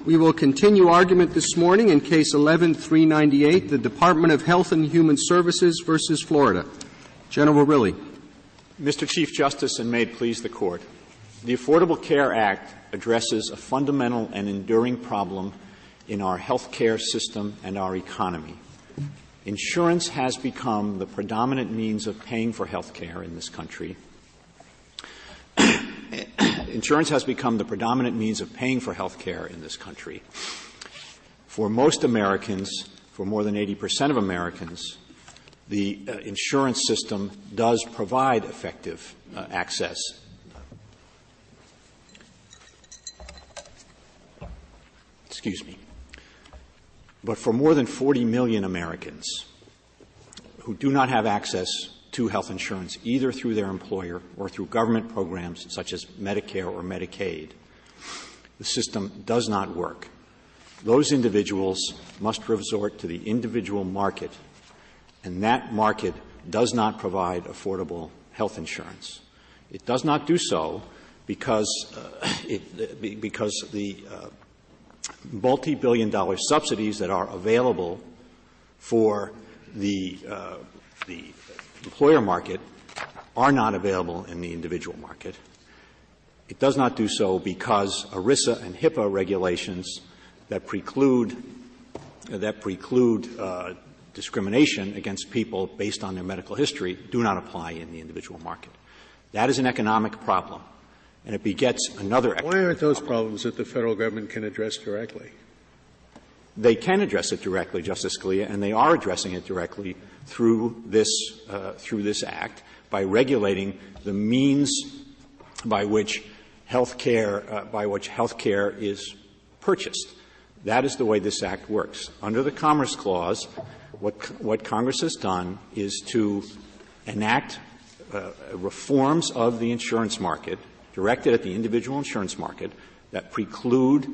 We will continue argument this morning in Case 11-398, the Department of Health and Human Services versus Florida. General Riley. Mr. Chief Justice, and may it please the Court, the Affordable Care Act addresses a fundamental and enduring problem in our health care system and our economy. Insurance has become the predominant means of paying for health care in this country. Insurance has become the predominant means of paying for health care in this country. For most Americans, for more than 80% of Americans, the insurance system does provide effective access. Excuse me. But for more than 40 million Americans who do not have access to health insurance, either through their employer or through government programs such as Medicare or Medicaid, the system does not work. Those individuals must resort to the individual market, and that market does not provide affordable health insurance. It does not do so because the multi-billion-dollar subsidies that are available for the employer market are not available in the individual market. It does not do so because ERISA and HIPAA regulations that preclude discrimination against people based on their medical history do not apply in the individual market. That is an economic problem, and it begets another economic Why aren't those problem. problems that the federal government can address directly? They can address it directly, Justice Scalia, and they are addressing it directly through this act by regulating the means by which health care is purchased. That is the way this act works. Under the Commerce Clause, what Congress has done is to enact reforms of the insurance market directed at the individual insurance market that preclude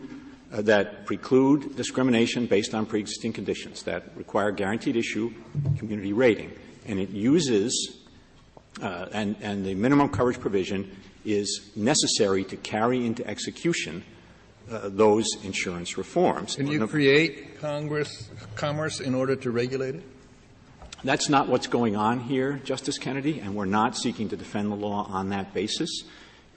discrimination based on pre-existing conditions, that require guaranteed issue community rating. And it uses and the minimum coverage provision is necessary to carry into execution those insurance reforms. Can you create commerce in order to regulate it? That's not what's going on here, Justice Kennedy, and we're not seeking to defend the law on that basis.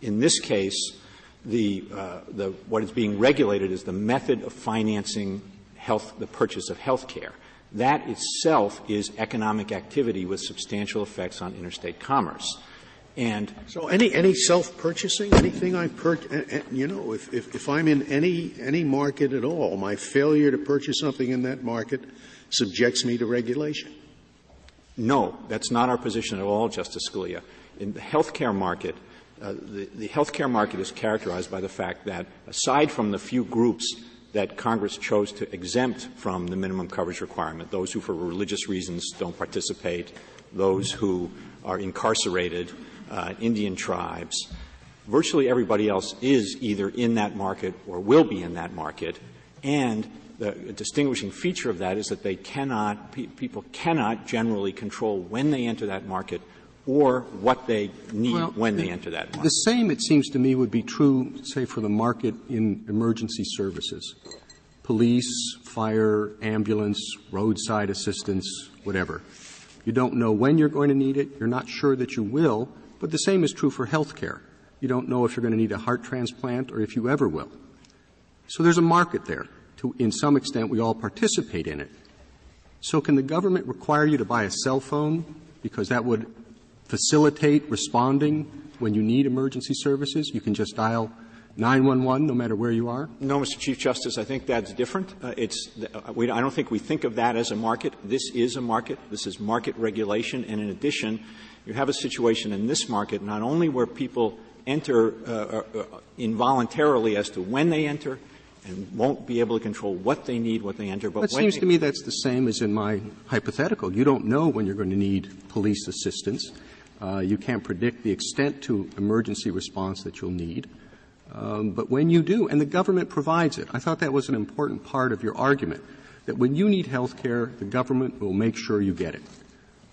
In this case, what is being regulated is the method of financing the purchase of health care. That itself is economic activity with substantial effects on interstate commerce. And so any self-purchasing, anything if I'm in any market at all, my failure to purchase something in that market subjects me to regulation. No, that's not our position at all, Justice Scalia. In the healthcare market, the healthcare market is characterized by the fact that, aside from the few groups that Congress chose to exempt from the minimum coverage requirement, those who for religious reasons don't participate, those who are incarcerated, Indian tribes, virtually everybody else is either in that market or will be in that market. And the distinguishing feature of that is that people cannot generally control when they enter that market or what they need when they enter that market. The same, it seems to me, would be true, say, for the market in emergency services. Police, fire, ambulance, roadside assistance, whatever. You don't know when you're going to need it. You're not sure that you will. But the same is true for health care. You don't know if you're going to need a heart transplant or if you ever will. So there's a market there. In some extent, we all participate in it. So can the government require you to buy a cell phone because that would facilitate responding when you need emergency services? You can just dial 911 no matter where you are? No, Mr. Chief Justice, I think that's different. I don't think we think of that as a market. This is a market. This is market regulation. And in addition, you have a situation in this market not only where people enter involuntarily as to when they enter and won't be able to control what they need, what they enter, but it seems to me that's the same as in my hypothetical. You don't know when you're going to need police assistance. You can't predict the extent to emergency response that you'll need. But when you do, and the government provides it, I thought that was an important part of your argument, that when you need health care, the government will make sure you get it.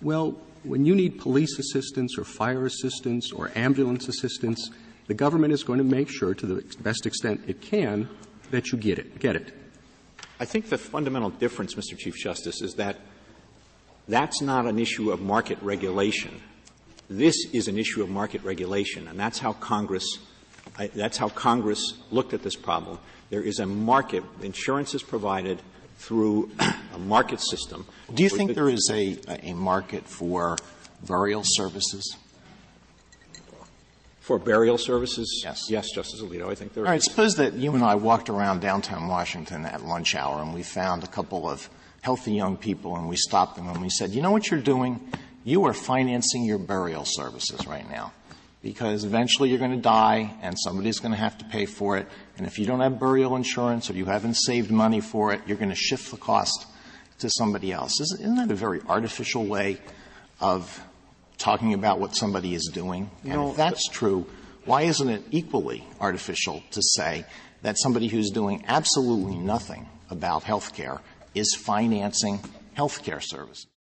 Well, when you need police assistance or fire assistance or ambulance assistance, the government is going to make sure, to the best extent it can, that you get it. I think the fundamental difference, Mr. Chief Justice, is that that's not an issue of market regulation. This is an issue of market regulation, and that's how Congress looked at this problem. There is a market. Insurance is provided through a market system. Do you think there is a market for burial services? For burial services? Yes. Yes, Justice Alito, I think there is. All right, suppose that you and I walked around downtown Washington at lunch hour and we found a couple of healthy young people and we stopped them and we said, you know what you're doing? You are financing your burial services right now because eventually you're going to die and somebody's going to have to pay for it. And if you don't have burial insurance or you haven't saved money for it, you're going to shift the cost to somebody else. Isn't that a very artificial way of talking about what somebody is doing? And if that's true, why isn't it equally artificial to say that somebody who's doing absolutely nothing about health care is financing health care services?